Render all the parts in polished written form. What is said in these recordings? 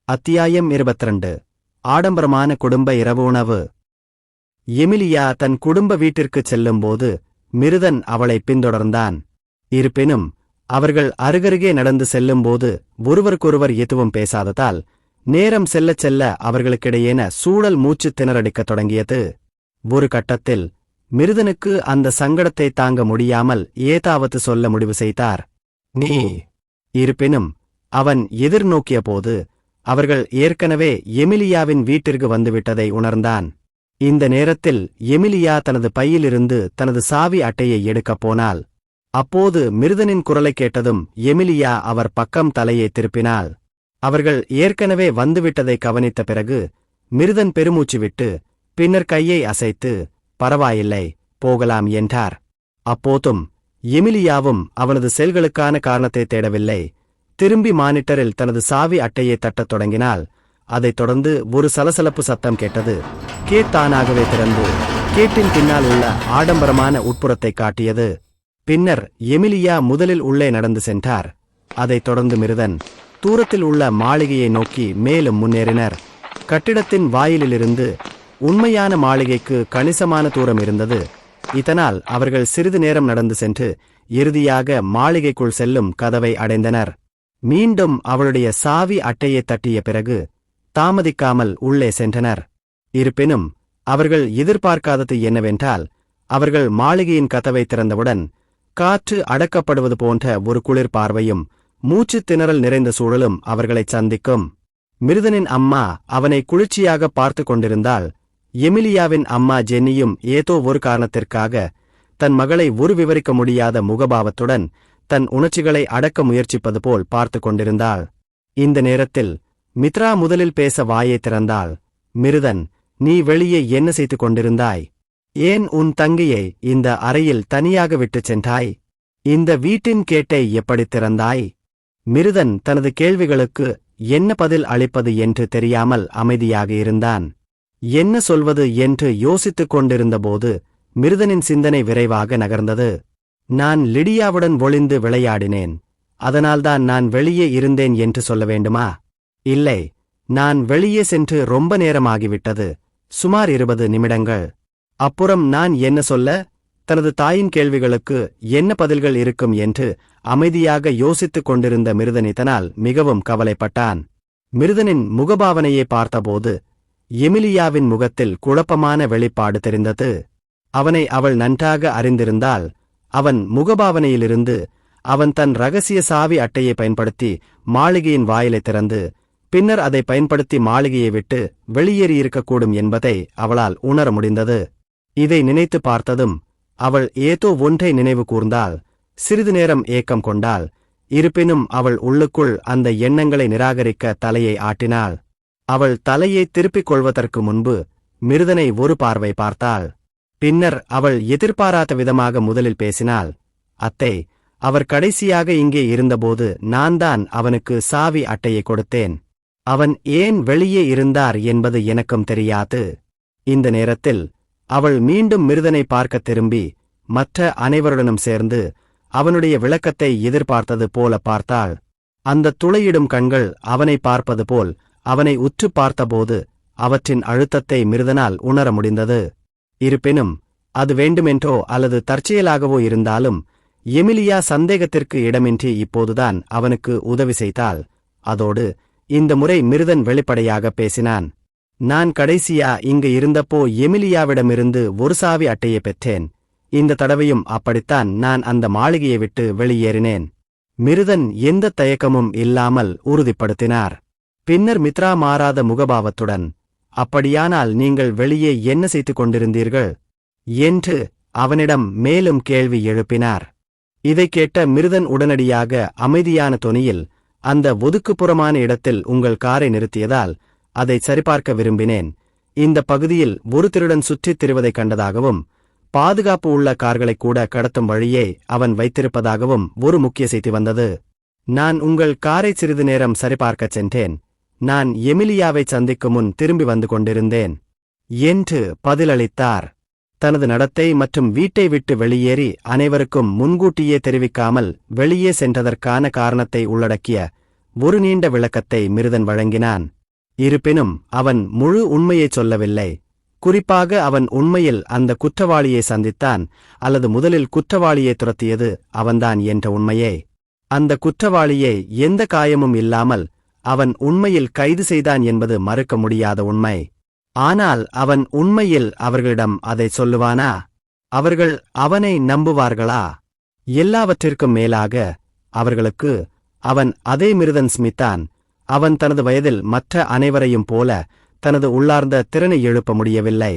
அத்தியாயம் 22. ஆடம்பரமான குடும்ப இரவு உணவு. எமிலியா தன் குடும்ப வீட்டிற்குச் செல்லும்போது மிருதன் அவளை பின்தொடர்ந்தான். இருப்பினும் அவர்கள் அருகருகே நடந்து செல்லும்போது ஒருவருக்கொருவர் எதுவும் பேசாததால் நேரம் செல்லச் செல்ல அவர்களுக்கிடையேன சூழல் மூச்சு திணறடிக்கத் தொடங்கியது. ஒரு கட்டத்தில் மிருதனுக்கு அந்த சங்கடத்தை தாங்க முடியாமல் ஏதாவது சொல்ல முடிவு செய்தார். நீ. இருப்பினும் அவன் எதிர்நோக்கிய போது அவர்கள் ஏற்கனவே எமிலியாவின் வீட்டிற்கு வந்துவிட்டதை உணர்ந்தான். இந்த நேரத்தில் எமிலியா தனது பையிலிருந்து தனது சாவி அட்டையை எடுக்கப் போனாள். அப்போது மிருதனின் குரலைக் கேட்டதும் எமிலியா அவர் பக்கம் தலையை திருப்பினாள். அவர்கள் ஏற்கனவே வந்துவிட்டதை கவனித்த பிறகு மிருதன் பெருமூச்சு விட்டு பின்னர் கையை அசைத்து பரவாயில்லை, போகலாம் என்றார். அப்போதும் எமிலியாவும் அவனது செயல்களுக்கான காரணத்தை தேடவில்லை. திரும்பி மானிட்டரில் தனது சாவி அட்டையை தட்டத் தொடங்கினாள். அதைத் தொடர்ந்து ஒரு சலசலப்பு சத்தம் கேட்டது. கேட் தானாகவே திறந்து கேட்டின் பின்னால் உள்ள ஆடம்பரமான உட்புறத்தை காட்டியது. பின்னர் எமிலியா முதலில் உள்ளே நடந்து சென்றார். அதைத் தொடர்ந்து மிருதன் தூரத்தில் உள்ள மாளிகையை நோக்கி மேலும் முன்னேறினர். கட்டிடத்தின் வாயிலிலிருந்து உண்மையான மாளிகைக்கு கணிசமான தூரம் இருந்தது. இதனால் அவர்கள் சிறிது நேரம் நடந்து சென்று இறுதியாக மாளிகைக்குள் செல்லும் கதவை அடைந்தனர். மீண்டும் அவளுடைய சாவி அட்டையை தட்டிய பிறகு தாமதிக்காமல் உள்ளே சென்றனர். இருப்பினும் அவர்கள் எதிர்பார்க்காதது என்னவென்றால், அவர்கள் மாளிகையின் கதவை திறந்தவுடன் காற்று அடக்கப்படுவது போன்ற ஒரு குளிர் பார்வையும் மூச்சுத் திணறல் நிறைந்த சூழலும் அவர்களைச் சந்திக்கும். மிருதனின் அம்மா அவனை குளிர்ச்சியாக பார்த்து கொண்டிருந்தாள். எமிலியாவின் அம்மா ஜென்னியும் ஏதோ ஒரு காரணத்திற்காக தன் மகளை ஒரு விவரிக்க முடியாத முகபாவத்துடன் தன் உணர்ச்சிகளை அடக்க முயற்சிப்பது போல் பார்த்து கொண்டிருந்தாள். இந்த நேரத்தில் மித்ரா முதலில் பேச வாயை திறந்தாள். மிருதன், நீ வெளியே என்ன செய்து கொண்டிருந்தாய்? ஏன் உன் தங்கையை இந்த அறையில் தனியாக விட்டுச் சென்றாய்? இந்த வீட்டின் கேட்டை எப்படி திறந்தாய்? மிருதன் தனது கேள்விகளுக்கு என்ன பதில் அளிப்பது என்று தெரியாமல் அமைதியாக இருந்தான். என்ன சொல்வது என்று யோசித்துக் கொண்டிருந்தபோது மிருதனின் சிந்தனை விரைவாக நகர்ந்தது. நான் லிடியாவுடன் ஒளிந்து விளையாடினேன், அதனால்தான் நான் வெளியே இருந்தேன் என்று சொல்ல வேண்டுமா? இல்லை, நான் வெளியே சென்று ரொம்ப நேரமாகிவிட்டது, சுமார் 20 நிமிடங்கள். அப்புறம் நான் என்ன சொல்ல? தனது தாயின் கேள்விகளுக்கு என்ன பதில்கள் இருக்கும் என்று அமைதியாக யோசித்துக் கொண்டிருந்த மிருதன் இதனால் மிகவும் கவலைப்பட்டான். மிருதனின் முகபாவனையை பார்த்தபோது எமிலியாவின் முகத்தில் குழப்பமான வெளிப்பாடு தெரிந்தது. அவனை அவள் நன்றாக அறிந்திருந்தால் அவன் முகபாவனையிலிருந்து அவன் தன் ரகசிய சாவி அட்டையை பயன்படுத்தி மாளிகையின் வாயிலை திறந்து பின்னர் அதை பயன்படுத்தி மாளிகையை விட்டு வெளியேறியிருக்கக்கூடும் என்பதை அவளால் உணர முடிந்தது. இதை நினைத்து பார்த்ததும் அவள் ஏதோ ஒன்றை நினைவு கூர்ந்தாள். சிறிது நேரம் ஏக்கம் கொண்டாள். இருப்பினும் அவள் உள்ளுக்குள் அந்த எண்ணங்களை நிராகரிக்க தலையை ஆட்டினாள். அவள் தலையை திருப்பிக் கொள்வதற்கு முன்பு மிருதனை ஒரு பார்வை பார்த்தாள். பின்னர் அவள் எதிர்பாராத விதமாக முதலில் பேசினாள். அத்தை, அவர் கடைசியாக இங்கே இருந்தபோது நான் தான் அவனுக்கு சாவி அட்டையை கொடுத்தேன். அவன் ஏன் வெளியே இருந்தார் என்பது எனக்கும் தெரியாது. இந்த நேரத்தில் அவள் மீண்டும் மிருதனை பார்க்க திரும்பி மற்ற அனைவருடனும் சேர்ந்து அவனுடைய விளக்கத்தை எதிர்பார்த்தது போல பார்த்தாள். அந்த துளையிடும் கண்கள் அவனை பார்ப்பது போல் அவனை உற்று பார்த்தபோது அவற்றின் அழுத்தத்தை மிருதனால் உணர முடிந்தது. இருப்பினும் அது வேண்டுமென்றோ அல்லது தற்செயலாகவோ இருந்தாலும் எமிலியா சந்தேகத்திற்கு இடமின்றி இப்போதுதான் அவனுக்கு உதவி செய்தாள். அதோடு இந்த முறை மிருதன் வெளிப்படையாக பேசினான். நான் கடைசியா இங்கு இருந்தப்போ எமிலியாவிடமிருந்து ஒரு சாவி அட்டையை பெற்றேன். இந்த தடவையும் அப்படித்தான் நான் அந்த மாளிகையை விட்டு வெளியேறினேன். மிருதன் எந்த தயக்கமும் இல்லாமல் உறுதிப்படுத்தினார். பின்னர் மித்ரா மாறாத முகபாவத்துடன், அப்படியானால் நீங்கள் வெளியே என்ன செய்து கொண்டிருந்தீர்கள் என்று அவனிடம் மேலும் கேள்வி எழுப்பினார். இதைக் கேட்ட மிருதன் உடனடியாக அமைதியான தொனியில், அந்த ஒதுக்குப்புறமான இடத்தில் உங்கள் காரை நிறுத்தியதால் அதை சரிபார்க்க விரும்பினேன். இந்த பகுதியில் ஒரு திருடன் சுற்றித் திரிவதைக் கண்டதாகவும் பாதுகாப்பு உள்ள கார்களைக் கூட கடத்தும் வழியை அவன் வைத்திருப்பதாகவும் ஒரு முக்கிய செய்தி வந்தது. நான் உங்கள் காரை சிறிது நேரம் சரிபார்க்கச் சென்றேன். நான் எமிலியாவை சந்திக்கும் முன் திரும்பி வந்து கொண்டிருந்தேன் என்று பதிலளித்தார். தனது நடத்தை மற்றும் வீட்டை விட்டு வெளியேறி அனைவருக்கும் முன்கூட்டியே தெரிவிக்காமல் வெளியே சென்றதற்கான காரணத்தை உள்ளடக்கிய ஒரு நீண்ட விளக்கத்தை மிருதன் வழங்கினான். இருப்பினும் அவன் முழு உண்மையைச் சொல்லவில்லை. குறிப்பாக அவன் உண்மையில் அந்த குற்றவாளியை சந்தித்தான், அல்லது முதலில் குற்றவாளியை துரத்தியது அவன்தான் என்ற உண்மையை. அந்த குற்றவாளியை எந்த காயமும் இல்லாமல் அவன் உண்மையில் கைது செய்தான் என்பது மறுக்க முடியாத உண்மை. ஆனால் அவன் உண்மையில் அவர்களிடம் அதை சொல்லுவானா? அவர்கள் அவனை நம்புவார்களா? எல்லாவற்றிற்கும் மேலாக அவர்களுக்கு அவன் அதே மிருதன் ஸ்மித்தான். அவன் தனது வயதில் மற்ற அனைவரையும் போல தனது உள்ளார்ந்த திறனை எழுப்ப முடியவில்லை.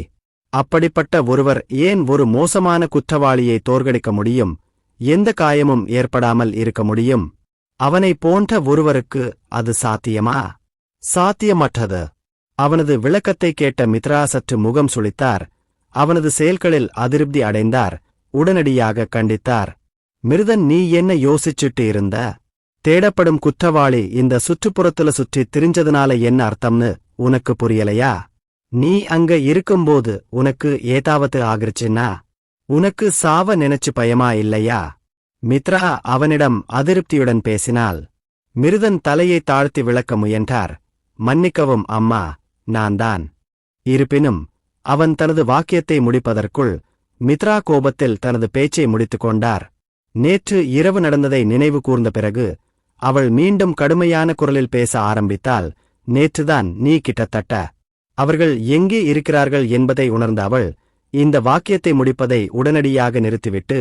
அப்படிப்பட்ட ஒருவர் ஏன் ஒரு மோசமான குற்றவாளியை தோற்கடிக்க முடியும்? எந்த காயமும் ஏற்படாமல் இருக்க முடியும்? அவனை போன்ற ஒருவருக்கு அது சாத்தியமா? சாத்தியமற்றது. அவனது விளக்கத்தை கேட்ட மித்ரா சற்று முகம் சுளித்தார். அவனது செயல்களில் அதிருப்தி அடைந்தார். உடனடியாக கண்டித்தார். மிருதன், நீ என்ன யோசிச்சுட்டு இருந்த? தேடப்படும் குற்றவாளி இந்த சுற்றுப்புறத்துல சுற்றி திரிஞ்சதுனால என்ன அர்த்தம்னு உனக்கு புரியலையா? நீ அங்க இருக்கும்போது உனக்கு ஏதாவது ஆகிருச்சுன்னா உனக்கு சாவ நினைச்சு பயமா இல்லையா? மித்ரா அவனிடம் அதிருப்தியுடன் பேசினாள். மிருதன் தலையை தாழ்த்தி விளக்க முயன்றார். மன்னிக்கவும் அம்மா, நான் தான். இருப்பினும் அவன் தனது வாக்கியத்தை முடிப்பதற்குள் மித்ரா கோபத்தில் தனது பேச்சை முடித்துக் கொண்டார். நேற்று இரவு நடந்ததை நினைவு கூர்ந்த பிறகு அவள் மீண்டும் கடுமையான குரலில் பேச ஆரம்பித்தாள். நேற்றுதான் நீ கிட்டத்தட்ட அவர்கள் எங்கே இருக்கிறார்கள் என்பதை உணர்ந்த அவள் இந்த வாக்கியத்தை முடிப்பதை உடனடியாக நிறுத்திவிட்டு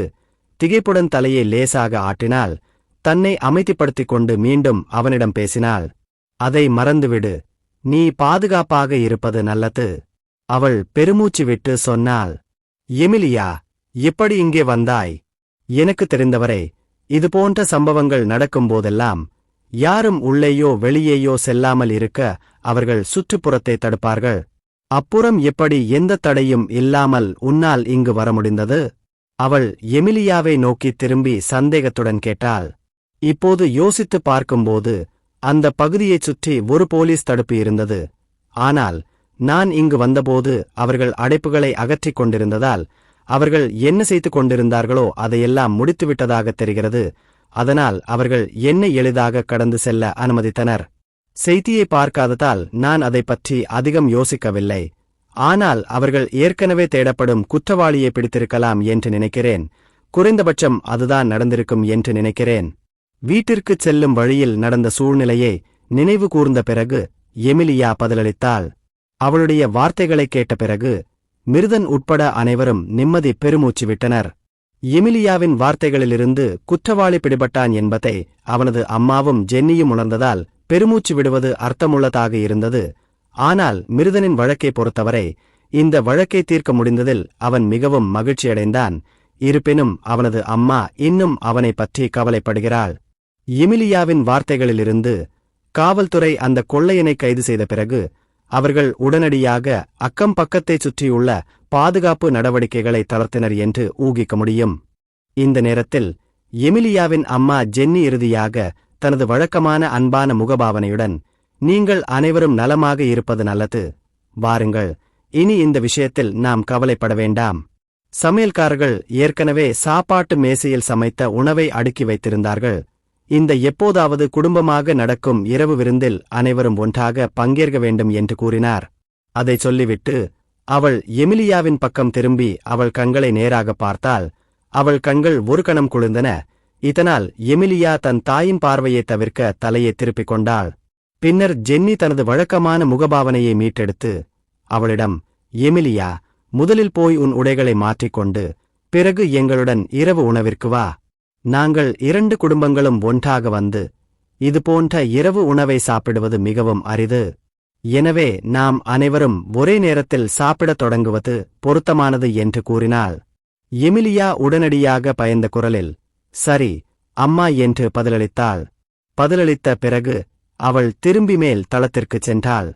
திகைப்புடன் தலையை லேசாக ஆட்டினாள். தன்னை அமைதிப்படுத்திக் கொண்டு மீண்டும் அவனிடம் பேசினாள். அதை மறந்துவிடு. நீ பாதுகாப்பாக இருப்பது நல்லது. அவள் பெருமூச்சு விட்டு சொன்னாள். எமிலியா, எப்படி இங்கே வந்தாய்? எனக்கு தெரிந்தவரை இதுபோன்ற சம்பவங்கள் நடக்கும்போதெல்லாம் யாரும் உள்ளேயோ வெளியேயோ செல்லாமல் இருக்க அவர்கள் சுற்றுப்புறத்தை தடுப்பார்கள். அப்புறம் எப்படி எந்த தடையும் இல்லாமல் உன்னால் இங்கு வர முடிந்தது? அவள் எமிலியாவை நோக்கி திரும்பி சந்தேகத்துடன் கேட்டாள். இப்போது யோசித்து பார்க்கும்போது அந்த பகுதியைச் சுற்றி ஒரு போலீஸ் தடுப்பு இருந்தது. ஆனால் நான் இங்கு வந்தபோது அவர்கள் அடைப்புகளை அகற்றிக் கொண்டிருந்ததால் அவர்கள் என்ன செய்து கொண்டிருந்தார்களோ அதையெல்லாம் முடித்துவிட்டதாக தெரிகிறது. அதனால் அவர்கள் என்னை எளிதாக கடந்து செல்ல அனுமதித்தனர். செய்தியை பார்க்காததால் நான் அதை பற்றி அதிகம் யோசிக்கவில்லை. ஆனால் அவர்கள் ஏற்கனவே தேடப்படும் குற்றவாளியை பிடித்திருக்கலாம் என்று நினைக்கிறேன். குறைந்தபட்சம் அதுதான் நடந்திருக்கும் என்று நினைக்கிறேன். வீட்டிற்குச் செல்லும் வழியில் நடந்த சூழ்நிலையை நினைவு கூர்ந்த பிறகு எமிலியா பதிலளித்தாள். அவளுடைய வார்த்தைகளைக் கேட்ட பிறகு மிருதன் உட்பட அனைவரும் நிம்மதி பெருமூச்சு விட்டனர். எமிலியாவின் வார்த்தைகளிலிருந்து குற்றவாளி பிடிபட்டான் என்பதை அவனது அம்மாவும் ஜென்னியும் உணர்ந்ததால் பெருமூச்சு விடுவது அர்த்தமுள்ளதாக இருந்தது. ஆனால் மிருதனின் வழக்கை பொறுத்தவரை இந்த வழக்கை தீர்க்க முடிந்ததில் அவன் மிகவும் மகிழ்ச்சியடைந்தான். இருப்பினும் அவனது அம்மா இன்னும் அவனை பற்றி கவலைப்படுகிறாள். எமிலியாவின் வார்த்தைகளிலிருந்து காவல்துறை அந்த கொள்ளையனை கைது செய்த பிறகு அவர்கள் உடனடியாக அக்கம் பக்கத்தைச் சுற்றியுள்ள பாதுகாப்பு நடவடிக்கைகளை தளர்த்தினர் என்று ஊகிக்க முடியும். இந்த நேரத்தில் எமிலியாவின் அம்மா ஜென்னி இறுதியாக தனது வழக்கமான அன்பான முகபாவனையுடன், நீங்கள் அனைவரும் நலமாக இருப்பது நல்லது. வாருங்கள், இனி இந்த விஷயத்தில் நாம் கவலைப்பட வேண்டாம். சமையல்காரர்கள் ஏற்கனவே சாப்பாட்டு மேசையில் சமைத்த உணவை அடுக்கி வைத்திருந்தார்கள். இந்த எப்போதாவது குடும்பமாக நடக்கும் இரவு விருந்தில் அனைவரும் ஒன்றாக பங்கேற்க வேண்டும் என்று கூறினார். அதை சொல்லிவிட்டு அவள் எமிலியாவின் பக்கம் திரும்பி அவள் கண்களை நேராக பார்த்தாள். அவள் கண்கள் ஒரு கணம் குளிர்ந்தன. இதனால் எமிலியா தன் தாயின் பார்வையை தவிர்க்க தலையை திருப்பிக் கொண்டாள். பின்னர் ஜென்னி தனது வழக்கமான முகபாவனையை மீட்டெடுத்து அவளிடம், எமிலியா, முதலில் போய் உன் உடைகளை மாற்றிக்கொண்டு பிறகு எங்களுடன் இரவு உணவிற்கு வா. நாங்கள் 2 குடும்பங்களும் ஒன்றாக வந்து இதுபோன்ற இரவு உணவை சாப்பிடுவது மிகவும் அரிது. எனவே நாம் அனைவரும் ஒரே நேரத்தில் சாப்பிடத் தொடங்குவது பொருத்தமானது என்று கூறினாள். எமிலியா உடனடியாக பயந்த குரலில், சரி அம்மா என்று பதிலளித்தாள். பதிலளித்த பிறகு அவள் திரும்பி மேல் தளத்திற்குச் சென்றாள்.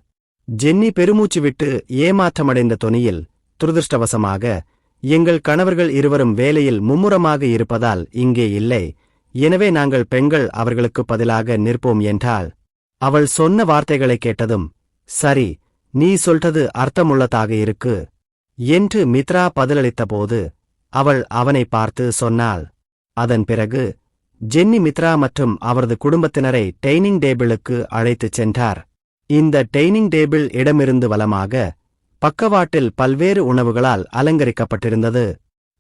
ஜென்னி பெருமூச்சு விட்டு ஏமாற்றமடைந்த தொனியில், துரதிருஷ்டவசமாக எங்கள் கணவர்கள் இருவரும் வேலையில் மும்முரமாக இருப்பதால் இங்கே இல்லை. எனவே நாங்கள் பெண்கள் அவர்களுக்கு பதிலாக நிற்போம் என்றாள். அவள் சொன்ன வார்த்தைகளை கேட்டதும், சரி, நீ சொல்றது அர்த்தமுள்ளதாக இருக்கு என்று மித்ரா பதிலளித்தபோது அவள் அவனை பார்த்து சொன்னாள். அதன் பிறகு ஜென்னி மித்ரா மற்றும் அவரது குடும்பத்தினரை டைனிங் டேபிளுக்கு அழைத்துச் சென்றார். இந்த டைனிங் டேபிள் இடமிருந்து வலமாக பக்கவாட்டில் பல்வேறு உணவுகளால் அலங்கரிக்கப்பட்டிருந்தது.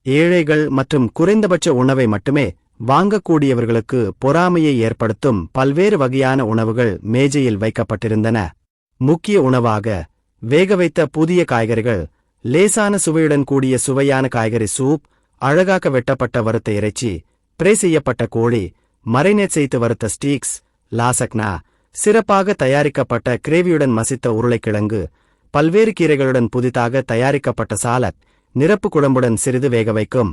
ஏழைகள் மற்றும் குறைந்தபட்ச உணவை மட்டுமே வாங்கக்கூடியவர்களுக்கு பொறாமையை ஏற்படுத்தும் பல்வேறு வகையான உணவுகள் மேஜையில் வைக்கப்பட்டிருந்தன. முக்கிய உணவாக வேகவைத்த புதிய காய்கறிகள், லேசான சுவையுடன் கூடிய சுவையான காய்கறி சூப், அழகாக வெட்டப்பட்ட வறுத்த இறைச்சி, பிரே செய்யப்பட்ட கோழி, மரைனேட் செய்து வறுத்த ஸ்டீக்ஸ், லாசக்னா, சிறப்பாக தயாரிக்கப்பட்ட கிரேவியுடன் மசித்த உருளைக்கிழங்கு, பல்வேறு கீரைகளுடன் புதிதாக தயாரிக்கப்பட்ட சாலட், நிரப்பு குழம்புடன் சிறிது வேகவைக்கும்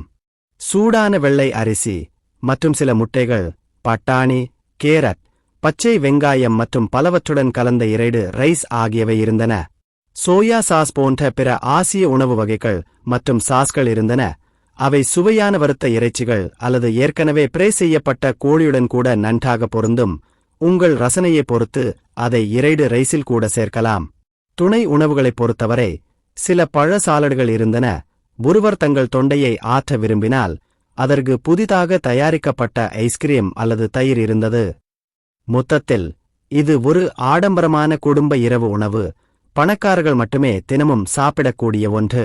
சூடான வெள்ளை அரிசி மற்றும் சில முட்டைகள், பட்டாணி, கேரட், பச்சை வெங்காயம் மற்றும் பலவற்றுடன் கலந்த இரைடு ரைஸ் ஆகியவை இருந்தன. சோயா சாஸ் போன்ற பிற ஆசிய உணவு வகைகள் மற்றும் சாஸ்கள் இருந்தன. அவை சுவையான வறுத்த இறைச்சிகள் அல்லது ஏற்கனவே பிரே செய்யப்பட்ட கோழியுடன் கூட நன்றாக பொருந்தும். உங்கள் ரசனையை பொறுத்து அதை இரைடு ரைஸில் கூட சேர்க்கலாம். துணை உணவுகளைப் பொறுத்தவரை சில பழ சாலடுகள் இருந்தன. ஒருவர் தங்கள் தொண்டையை ஆற்ற விரும்பினால் அதற்கு புதிதாக தயாரிக்கப்பட்ட ஐஸ்கிரீம் அல்லது தயிர் இருந்தது. மொத்தத்தில் இது ஒரு ஆடம்பரமான குடும்ப இரவு உணவு, பணக்காரர்கள் மட்டுமே தினமும் சாப்பிடக்கூடிய ஒன்று.